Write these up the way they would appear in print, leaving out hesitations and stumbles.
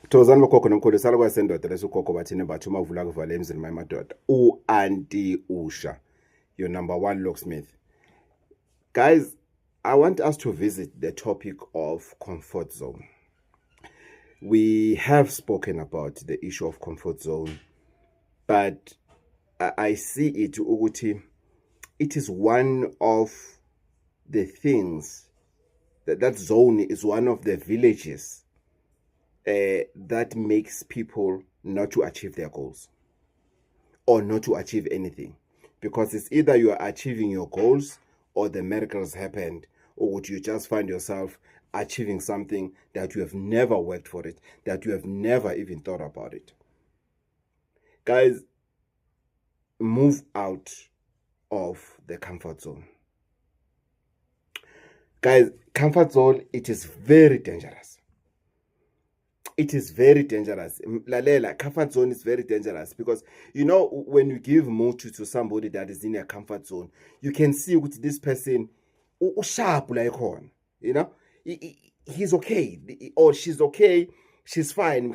Thokozani bokhokho nomkhulu sala kwasendoda lesukhokho bathini bathu mavula kuvala emzini madoda. Auntie Usha, your number one locksmith. Guys, I want us to visit the topic of comfort zone. We have spoken about the issue of comfort zone, but I see it ukuthi it is one of the things that zone is one of the villages that makes people not to achieve their goals or not to achieve anything, because it's either you are achieving your goals or the miracles happened, or would you just find yourself achieving something that you have never worked for it, that you have never even thought about it. Guys, move out of the comfort zone. Guys, comfort zone, it is very dangerous. It is very dangerous. Lalela, comfort zone is very dangerous because, you know, when you give mutu to somebody that is in a comfort zone, you can see with this person, sharp like on, you know, he's okay or she's okay, she's fine.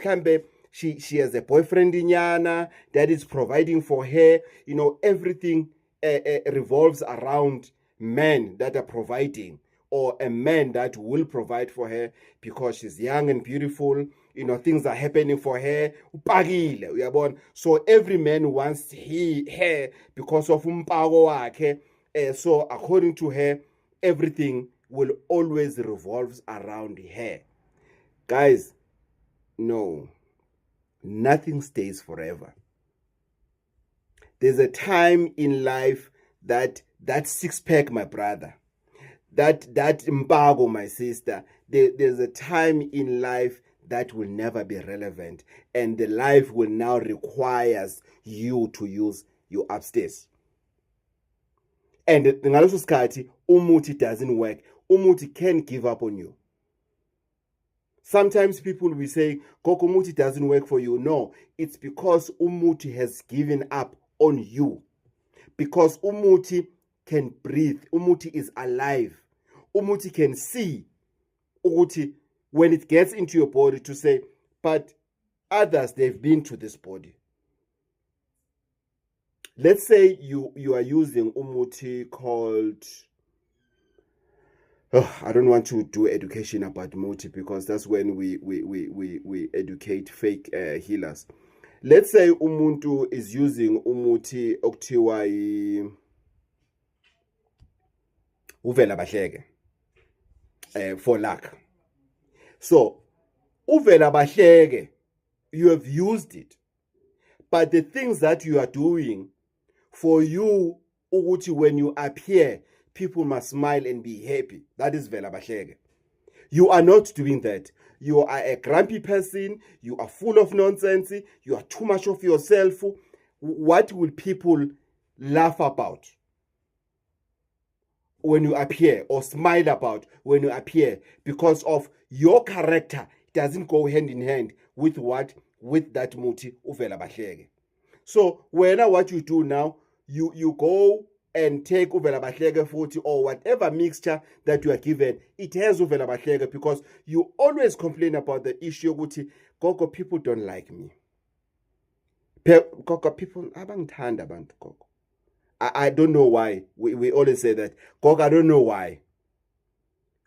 She has a boyfriend in Yana that is providing for her. You know, everything revolves around men that are providing, or a man that will provide for her because she's young and beautiful. You know, things are happening for her. So every man wants her because of umpago wakhe. So according to her, everything will always revolve around her. Guys, no. Nothing stays forever. There's a time in life that six-pack, my brother, that mpago, my sister, there's a time in life that will never be relevant, and the life will now requires you to use your upstairs. And ngaleso sikhathi umuthi doesn't work. Umuthi can give up on you. Sometimes people will say, Gogo, umuthi doesn't work for you. No, it's because umuthi has given up on you. Because umuti can breathe. Umuti is alive. Umuti can see. Umuti, when it gets into your body, to say, but others, they've been to this body. Let's say you are using umuti called, I don't want to do education about muti because that's when we educate fake healers. Let's say umuntu is using umuti okuthiwa uvela bahleke for luck. So uvela bahleke, you have used it, but the things that you are doing for you ukuthi when you appear, people must smile and be happy. That is vela bahleke. You are not doing that. You are a grumpy person. You are full of nonsense. You are too much of yourself. What will people laugh about when you appear, or smile about when you appear? Because of your character doesn't go hand in hand with what? With that muti uvela bahleke. So what you do now, you go and take uvela bahleke futhi, or whatever mixture that you are given, it has uvela bahleke, because you always complain about the issue ukuthi gogo, people don't like me. Gogo, people abangithanda abantu gogo. I don't know why. We always say that. Gogo, I don't know why.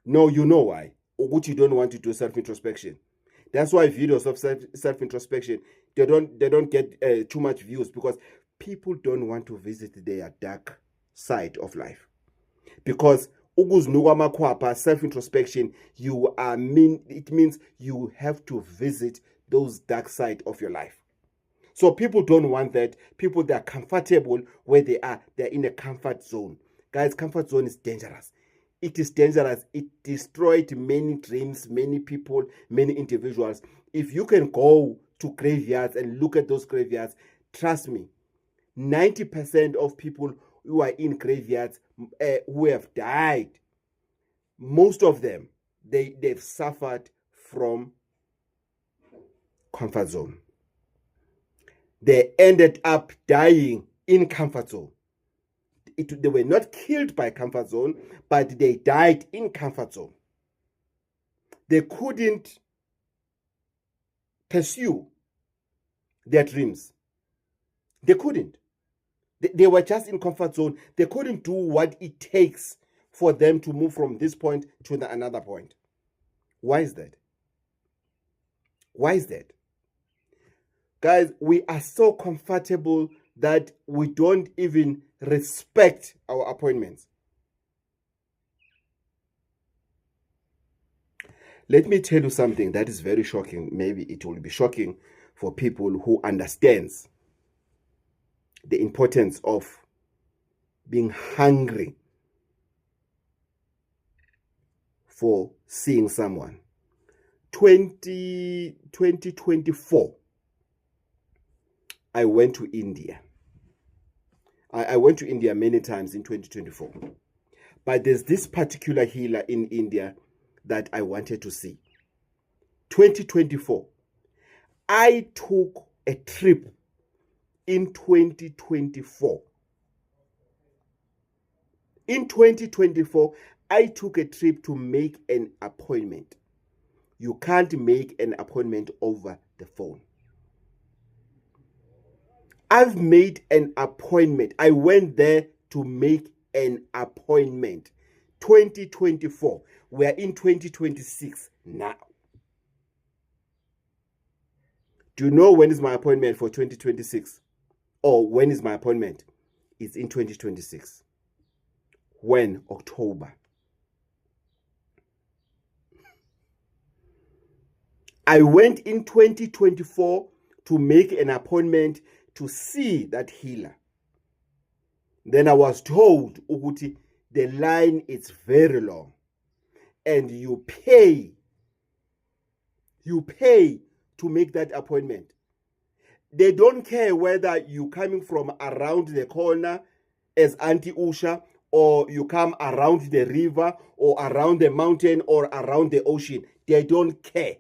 No, you know why. Ukuthi you don't want to do self-introspection. That's why videos of self-introspection, they don't get too much views, because people don't want to visit their dark side of life. Because self-introspection, it means you have to visit those dark side of your life. So people don't want that. People that are comfortable where they are, they're in a comfort zone. Guys, comfort zone is dangerous. It is dangerous. It destroyed many dreams, many people, many individuals. If you can go to graveyards and look at those graveyards, trust me, 90% of people who are in graveyards who have died, most of them, they've suffered from comfort zone. They ended up dying in comfort zone. They were not killed by comfort zone, but they died in comfort zone. They couldn't pursue their dreams. They couldn't. They were just in comfort zone. They couldn't do what it takes for them to move from this point to another point. Why is that? Why is that? Guys, we are so comfortable that we don't even respect our appointments. Let me tell you something that is very shocking. Maybe it will be shocking for people who understands the importance of being hungry for seeing someone. 2024, I went to India. I went to India many times in 2024. But there's this particular healer in India that I wanted to see. 2024, I took a trip in 2024. In 2024, I took a trip to make an appointment. You can't make an appointment over the phone. I've made an appointment. I went there to make an appointment. 2024. We are in 2026 now. Do you know when is my appointment for 2026? Or when is my appointment? It's in 2026. When? October. I went in 2024 to make an appointment to see that healer. Then I was told, Uguti, the line is very long. And you pay to make that appointment. They don't care whether you're coming from around the corner as Auntie Usha, or you come around the river, or around the mountain, or around the ocean. They don't care.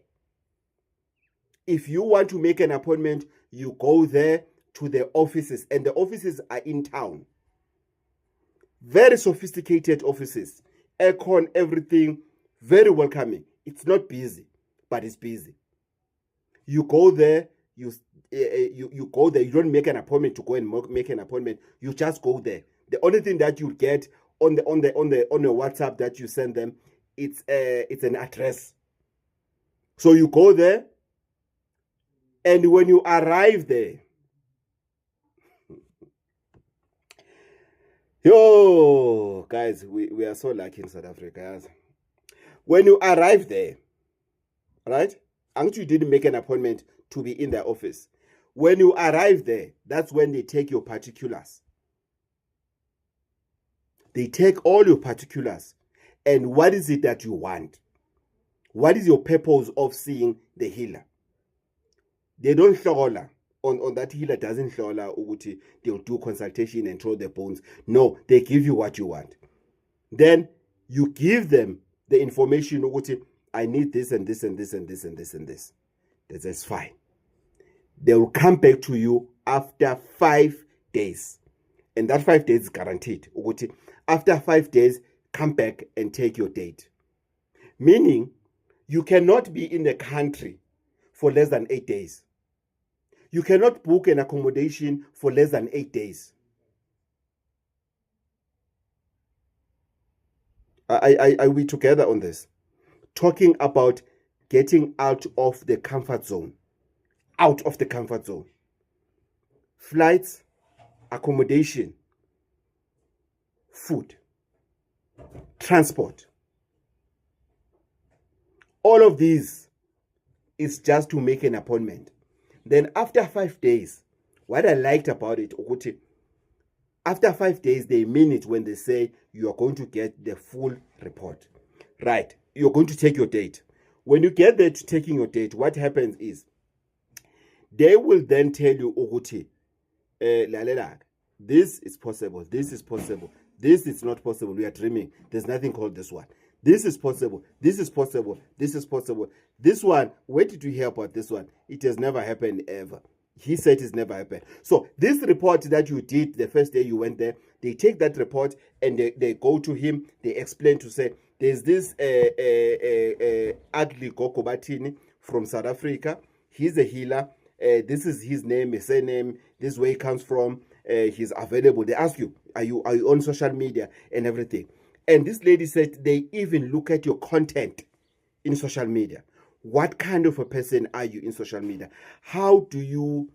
If you want to make an appointment, you go there to the offices, and the offices are in town. Very sophisticated offices. Aircon, everything, very welcoming. It's not busy, but it's busy. You go there, you go there. You don't make an appointment to go and make an appointment. You just go there. The only thing that you get on the WhatsApp that you send them, it's an address. So you go there, and when you arrive there, yo, guys, we are so lucky in South Africa. When you arrive there, right? And you didn't make an appointment to be in their office. When you arrive there, that's when they take your particulars. They take all your particulars. And what is it that you want? What is your purpose of seeing the healer? They don't hlola. On that healer doesn't hlola ukuthi they'll do consultation and throw the bones. No, they give you what you want. Then you give them the information ukuthi I need this and this and this and this and this and this. That's fine. They will come back to you after 5 days. And that 5 days is guaranteed. After 5 days, come back and take your date. Meaning, you cannot be in the country for less than 8 days. You cannot book an accommodation for less than 8 days. Are we together on this? Talking about getting out of the comfort zone. Out of the comfort zone. Flights, accommodation, food, transport. All of these is just to make an appointment. Then after 5 days, what I liked about it, after 5 days, they mean it when they say you are going to get the full report. Right, you're going to take your date. When you get there to taking your date, what happens is they will then tell you, this is possible, this is possible, this is not possible, we are dreaming, there's nothing called this one. This is possible, this is possible, this is possible. This one, where did you hear about this one? It has never happened ever. He said it's never happened. So this report that you did the first day you went there, they take that report and they go to him, they explain to say, there's this ugly Gokobatini from South Africa. he's a healer. This is his name, his surname, this is where he comes from. He's available. They ask you, are you on social media and everything? And this lady said they even look at your content in social media. What kind of a person are you in social media? How do you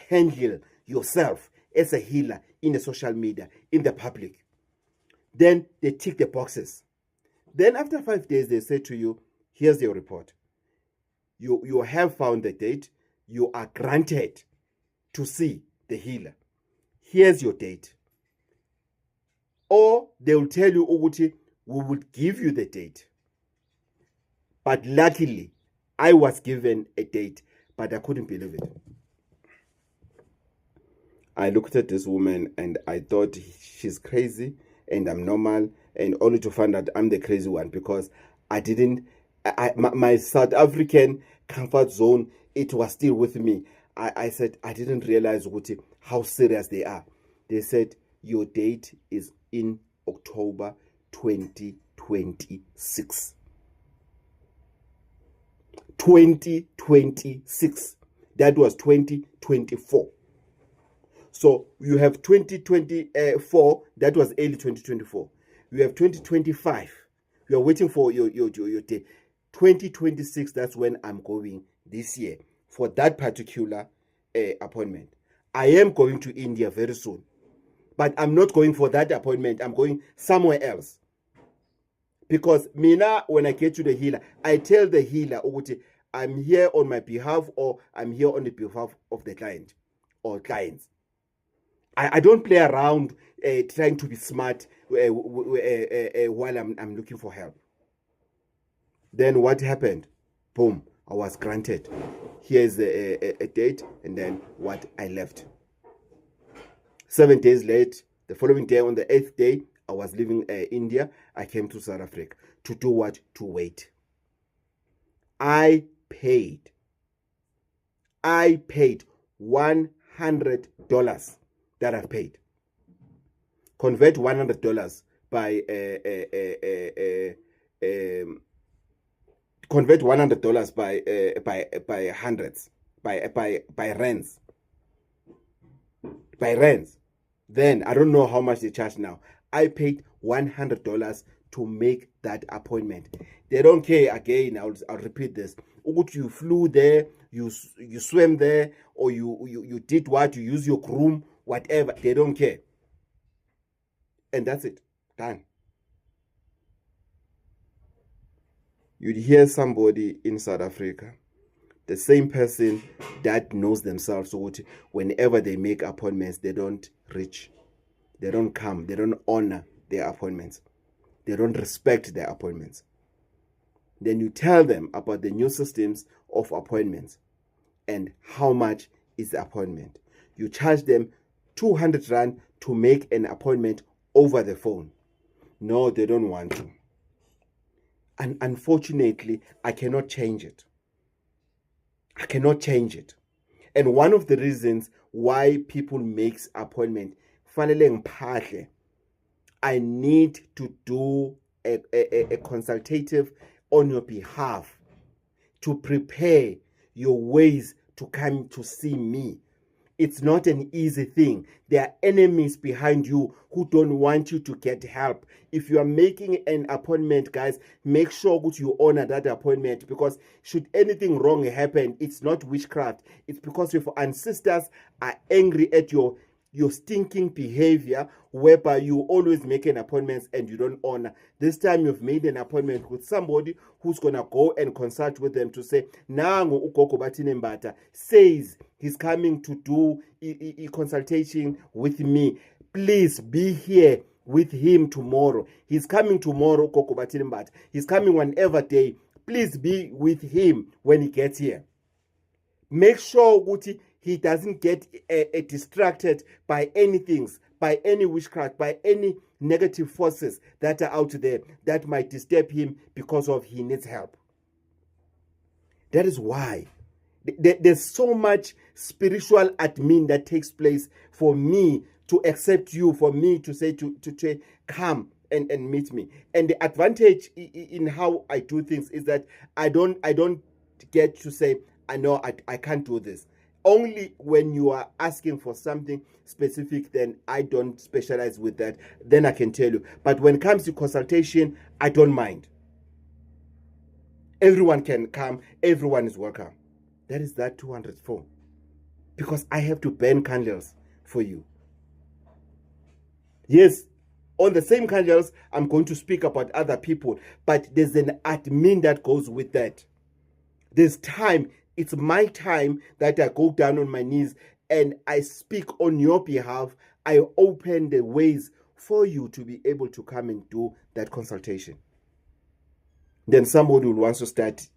handle yourself as a healer in the social media, in the public? Then they tick the boxes. Then after 5 days, they say to you, here's your report. You have found the date. You are granted to see the healer. Here's your date. Or they will tell you, Uguti, we will give you the date. But luckily, I was given a date, but I couldn't believe it. I looked at this woman and I thought she's crazy and I'm normal, and only to find out I'm the crazy one, because my South African comfort zone, it was still with me. I said, I didn't realize how serious they are. They said, your date is in October 2026. 2026. That was 2024. So you have 2024, that was early 2024. You have 2025. You are waiting for your day. 2026, that's when I'm going this year for that particular appointment. I am going to India very soon, but I'm not going for that appointment. I'm going somewhere else. Because Mina, when I get to the healer, I tell the healer, I'm here on my behalf, or I'm here on the behalf of the client or clients. I don't play around trying to be smart while I'm looking for help. Then what happened? Boom, I was granted. Here's a date, and then what I left. 7 days late, the following day, on the 8th day, I was leaving India. I came to South Africa to do what? To wait. I paid $100 that I've paid. Convert $100 by convert $100 by hundreds, by rands. By rands. Then I don't know how much they charge now. I paid $100 to make that appointment. They don't care. Again, I'll repeat this. You flew there, you swam there, or you did what? You use your groom, whatever. They don't care. And that's it. Done. You'd hear somebody in South Africa, the same person that knows themselves, so whenever they make appointments, they don't reach. They don't come. They don't honor their appointments. They don't respect their appointments. Then you tell them about the new systems of appointments and how much is the appointment. You charge them 200 Rand to make an appointment over the phone. No, they don't want to. And unfortunately, I cannot change it. I cannot change it. And one of the reasons why people make appointment, I need to do a consultative on your behalf to prepare your ways to come to see me. It's not an easy thing. There are enemies behind you who don't want you to get help. If you are making an appointment, guys, make sure that you honor that appointment, because should anything wrong happen, it's not witchcraft. It's because your ancestors are angry at your stinking behavior, whereby you always make an appointment and you don't honor. This time you've made an appointment with somebody who's gonna go and consult with them to say, Nango ugogo Batinembata says he's coming to do a consultation with me. Please be here with him tomorrow. He's coming tomorrow, ugogo Batinembata. He's coming whenever day. Please be with him when he gets here. Make sure Guti he doesn't get distracted by anything, by any witchcraft, by any negative forces that are out there that might disturb him because of he needs help. That is why there's so much spiritual admin that takes place for me to accept you, for me to say to come and meet me. And the advantage in how I do things is that I don't get to say, I know I can't do this. Only when you are asking for something specific, then I don't specialize with that. Then I can tell you. But when it comes to consultation, I don't mind. Everyone can come. Everyone is welcome. That is that 204. Because I have to burn candles for you. Yes, on the same candles, I'm going to speak about other people. But there's an admin that goes with that. There's time. It's my time that I go down on my knees and I speak on your behalf. I open the ways for you to be able to come and do that consultation. Then somebody will want to start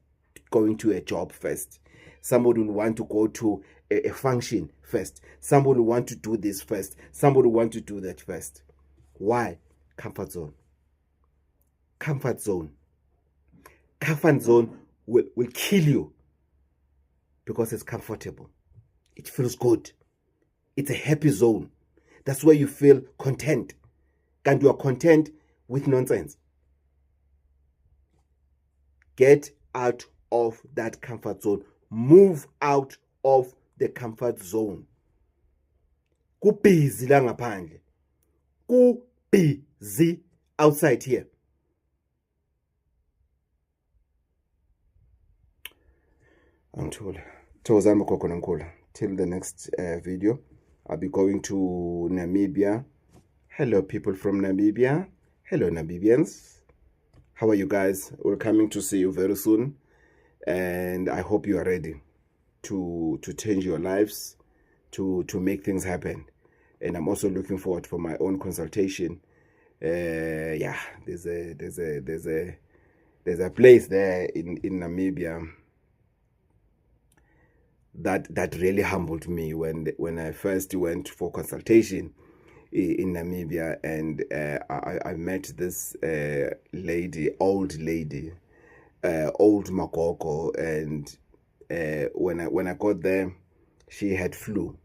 going to a job first. Somebody will want to go to a function first. Somebody will want to do this first. Somebody will want to do that first. Why? Comfort zone. Comfort zone. Comfort zone will kill you because it's comfortable. It feels good. It's a happy zone. That's where you feel content. And you are content with nonsense. Get out of that comfort zone. Move out of the comfort zone. Kubhizi la ngaphandle. Kubhizi outside here. Till the next video, I'll be going to Namibia. Hello, people from Namibia. Hello, Namibians. How are you guys? We're coming to see you very soon. And I hope you are ready to change your lives, to make things happen. And I'm also looking forward for my own consultation. Yeah, there's a place there in Namibia that really humbled me when I first went for consultation in Namibia, and I met this old lady, old Makoko, and when I got there, she had flu,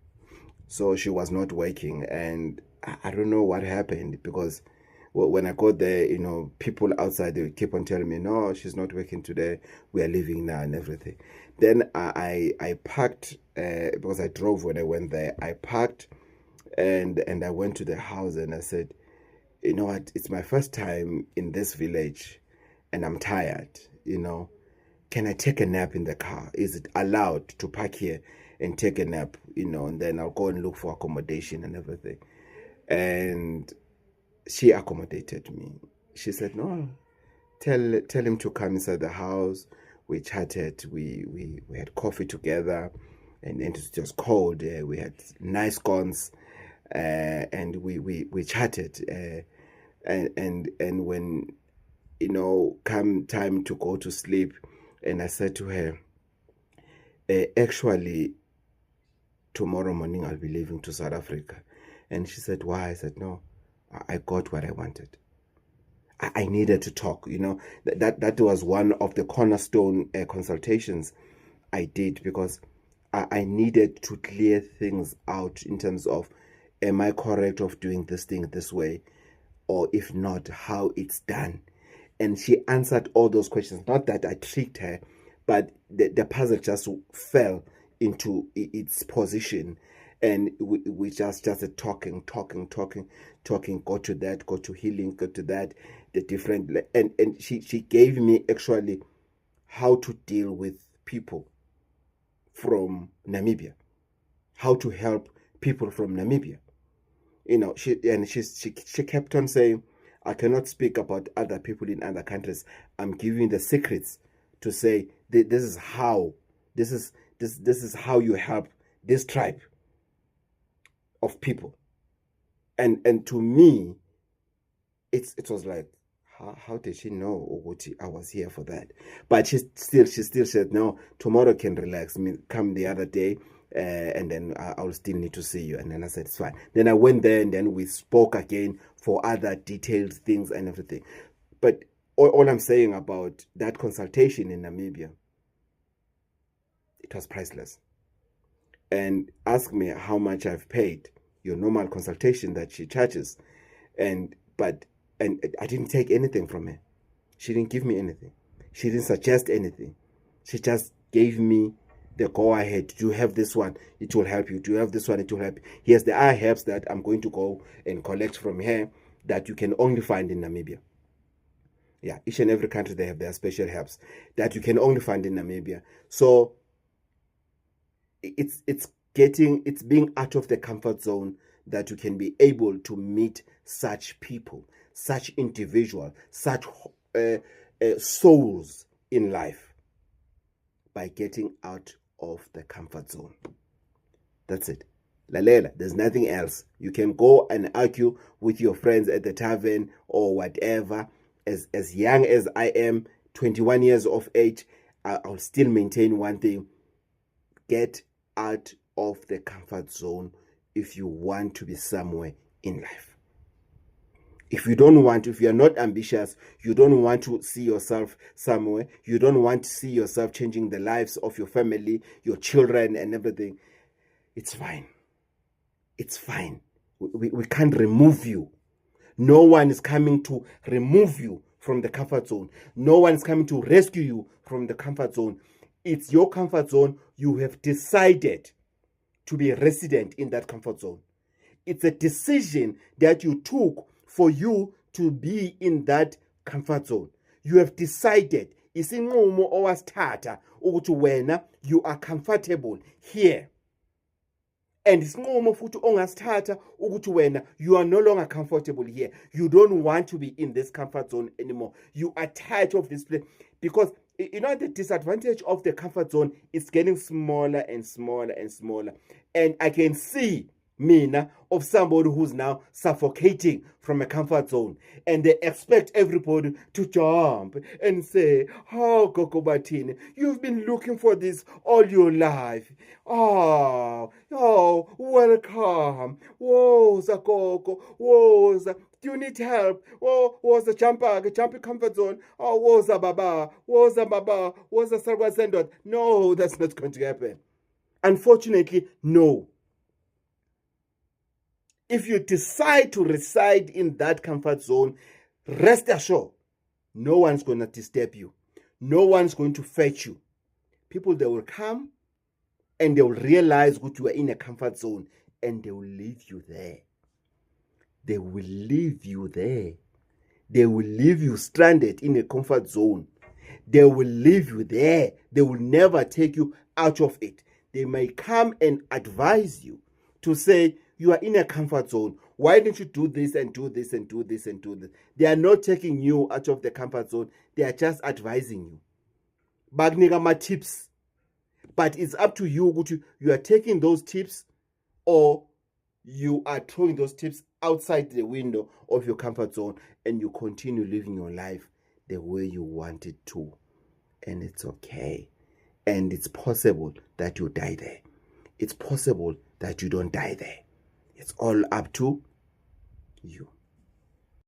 so she was not working, and I don't know what happened, because when I got there, people outside, they keep on telling me, no, she's not working today, we are leaving now and everything. Then I parked, because I drove when I went there. I parked and I went to the house and I said, you know what, it's my first time in this village and I'm tired, Can I take a nap in the car? Is it allowed to park here and take a nap, and then I'll go and look for accommodation and everything. And she accommodated me. She said, no, tell him to come inside the house. We chatted, we had coffee together, and it was just cold. We had nice scones, and we chatted. And when, come time to go to sleep, and I said to her, actually, tomorrow morning I'll be leaving to South Africa. And she said, why? I said, no, I got what I wanted. I needed to talk, that was one of the cornerstone consultations I did, because I needed to clear things out in terms of, am I correct of doing this thing this way? Or if not, how it's done. And she answered all those questions. Not that I tricked her, but the puzzle just fell into its position. And we just started talking, go to that, go to healing, go to that, the different, and she gave me actually how to deal with people from Namibia, how to help people from Namibia. She kept on saying, I cannot speak about other people in other countries. I'm giving the secrets to say this is how you help this tribe of people. And to me, it was like, how did she know I was here for that? But she still said, no, tomorrow can relax. Come the other day, and then I'll still need to see you. And then I said, it's fine. Then I went there, and then we spoke again for other detailed things and everything. But all I'm saying about that consultation in Namibia, it was priceless. And ask me how much I've paid, your normal consultation that she charges, and I didn't take anything from her. She didn't give me anything. She didn't suggest anything. She just gave me the go ahead. Do you have this one? It will help you. Do you have this one? It will help you. Here's the eye herbs that I'm going to go and collect from here that you can only find in Namibia. Yeah, each and every country, they have their special herbs that you can only find in Namibia. So it's being out of the comfort zone that you can be able to meet such people, such individuals, such souls in life by getting out of the comfort zone. That's it. Lalela, there's nothing else. You can go and argue with your friends at the tavern or whatever. As young as I am, 21 years of age, I'll still maintain one thing. Get out of the comfort zone if you want to be somewhere in life. If you're not ambitious, you don't want to see yourself somewhere, you don't want to see yourself changing the lives of your family, your children and everything, it's fine. It's fine. We can't remove you. No one is coming to remove you from the comfort zone. No one is coming to rescue you from the comfort zone. It's your comfort zone. You have decided to be a resident in that comfort zone. It's a decision that you took for you to be in that comfort zone. You have decided. Isinqumo owasithatha ukuthi wena you are comfortable here. And isinqumo futhi ongasithatha ukuthi wena you are no longer comfortable here. You don't want to be in this comfort zone anymore. You are tired of this place because you know the disadvantage of the comfort zone is getting smaller and smaller and smaller. And I can see Mina of somebody who's now suffocating from a comfort zone, and they expect everybody to jump and say, "Oh, Gogo Batini, you've been looking for this all your life. Oh, welcome. Whoa, Zakoko. Whoa, do you need help? Oh, was a jumping comfort zone? Oh, was a baba? Was a baba? Was a sarwazendot?" No, that's not going to happen. Unfortunately, no. If you decide to reside in that comfort zone, rest assured, no one's going to disturb you. No one's going to fetch you. People, they will come and they will realize that you are in a comfort zone and they will leave you there. They will leave you there. They will leave you stranded in a comfort zone. They will leave you there. They will never take you out of it. They may come and advise you to say, you are in a comfort zone. Why don't you do this and do this and do this and do this? They are not taking you out of the comfort zone. They are just advising you. Bagniga tips. But it's up to you. You are taking those tips or you are throwing those tips outside the window of your comfort zone and you continue living your life the way you want it to. And it's okay. And it's possible that you die there. It's possible that you don't die there. It's all up to you.